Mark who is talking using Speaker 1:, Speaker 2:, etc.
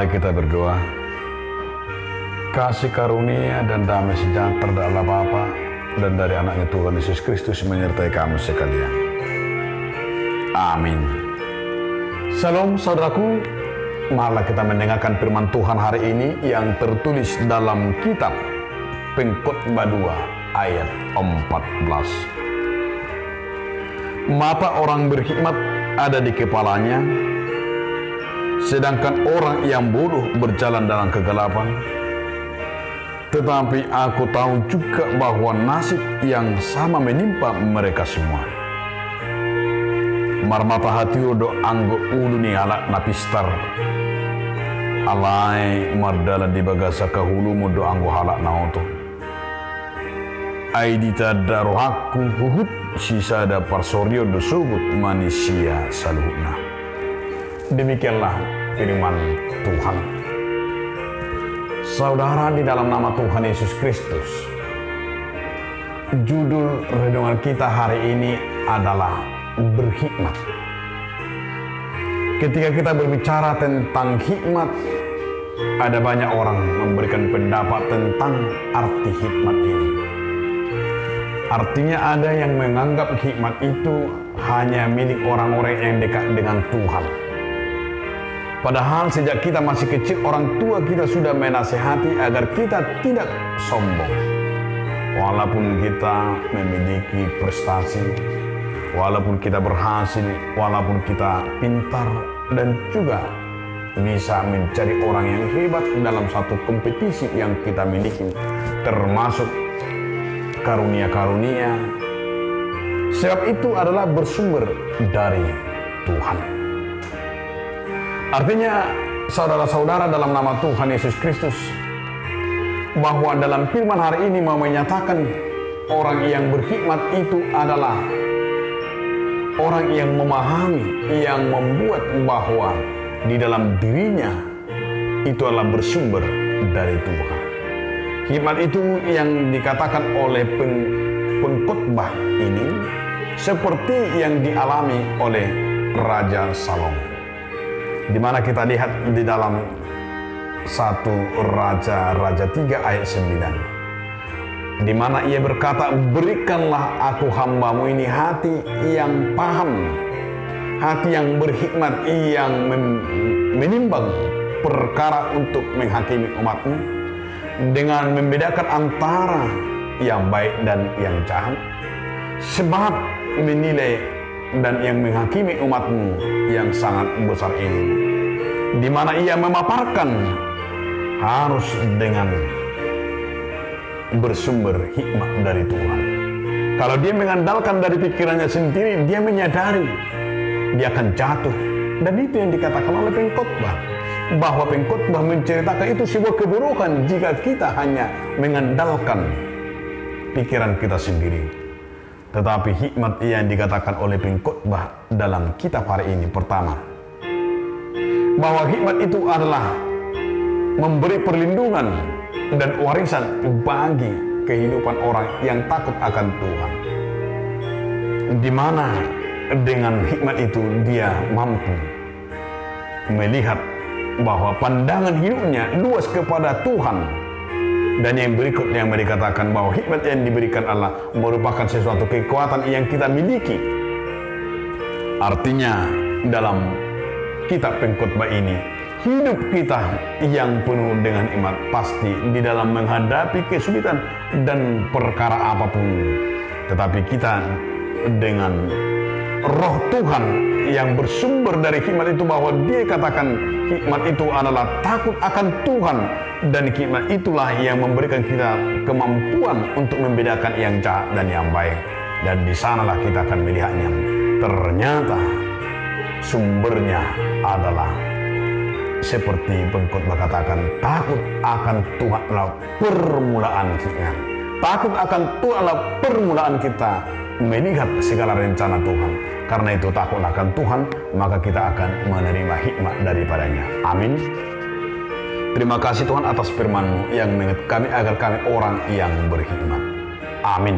Speaker 1: Mari kita berdoa. Kasih karunia dan damai sejahtera dari Allah Bapa dan dari anaknya Tuhan Yesus Kristus menyertai kamu sekalian. Amin. Salam saudaraku, marilah kita mendengarkan firman Tuhan hari ini yang tertulis dalam kitab Pengkhotbah 2 ayat 14. Mata orang berhikmat ada di kepalanya, sedangkan orang yang bodoh berjalan dalam kegelapan. Tetapi aku tahu juga bahwa nasib yang sama menimpa mereka semua. Marmata hati do anggo ulu ni alak napistar. Alai mardala di bagasa kahulu do anggo halak naoto. Aidita darohaku huhut sisa da parsorio do subut manusia saluhna. Demikianlah firman Tuhan. Saudara, di dalam nama Tuhan Yesus Kristus, judul renungan kita hari ini adalah berhikmat. Ketika kita berbicara tentang hikmat, ada banyak orang memberikan pendapat tentang arti hikmat ini. Artinya ada yang menganggap hikmat itu hanya milik orang-orang yang dekat dengan Tuhan. Padahal sejak kita masih kecil, orang tua kita sudah menasihati agar kita tidak sombong. Walaupun kita memiliki prestasi, walaupun kita berhasil, walaupun kita pintar, dan juga bisa mencari orang yang hebat dalam satu kompetisi yang kita miliki, termasuk karunia-karunia. Sebab itu adalah bersumber dari Tuhan. Artinya, saudara-saudara, dalam nama Tuhan Yesus Kristus, bahwa dalam firman hari ini mau menyatakan orang yang berhikmat itu adalah orang yang memahami, yang membuat bahwa di dalam dirinya itu adalah bersumber dari Tuhan. Hikmat itu yang dikatakan oleh pengkhotbah ini seperti yang dialami oleh Raja Salomo, di mana kita lihat di dalam 1 Raja 3 ayat 9, di mana ia berkata, berikanlah aku hambamu ini hati yang paham, hati yang berhikmat, yang menimbang perkara untuk menghakimi umatmu, dengan membedakan antara yang baik dan yang jahat, sebab menilai dan yang menghakimi umatmu yang sangat besar ini, di mana ia memaparkan harus dengan bersumber hikmat dari Tuhan. Kalau dia mengandalkan dari pikirannya sendiri, dia menyadari dia akan jatuh. Dan itu yang dikatakan oleh pengkhotbah, bahwa pengkhotbah menceritakan itu sebuah keburukan jika kita hanya mengandalkan pikiran kita sendiri. Tetapi hikmat yang dikatakan oleh pengkhotbah dalam kitab hari ini, pertama, bahwa hikmat itu adalah memberi perlindungan dan warisan bagi kehidupan orang yang takut akan Tuhan, di mana dengan hikmat itu dia mampu melihat bahwa pandangan hidupnya luas kepada Tuhan. Dan yang berikut yang dikatakan bahwa hikmat yang diberikan Allah merupakan sesuatu kekuatan yang kita miliki. Artinya dalam kitab pengkhotbah ini, hidup kita yang penuh dengan iman pasti di dalam menghadapi kesulitan dan perkara apapun. Tetapi kita dengan roh Tuhan yang bersumber dari hikmat itu, bahwa dia katakan hikmat itu adalah takut akan Tuhan. Dan hikmat itulah yang memberikan kita kemampuan untuk membedakan yang jahat dan yang baik. Dan di sanalah kita akan melihatnya. Ternyata sumbernya adalah seperti pengkhotbah katakan, takut akan Tuhan adalah permulaan hikmat. Takut akan Tuhan adalah permulaan kita melihat segala rencana Tuhan. Karena itu takut akan Tuhan, maka kita akan menerima hikmat daripadanya. Amin. Terima kasih Tuhan atas firman-Mu yang mengingat kami agar kami orang yang berhikmat. Amin.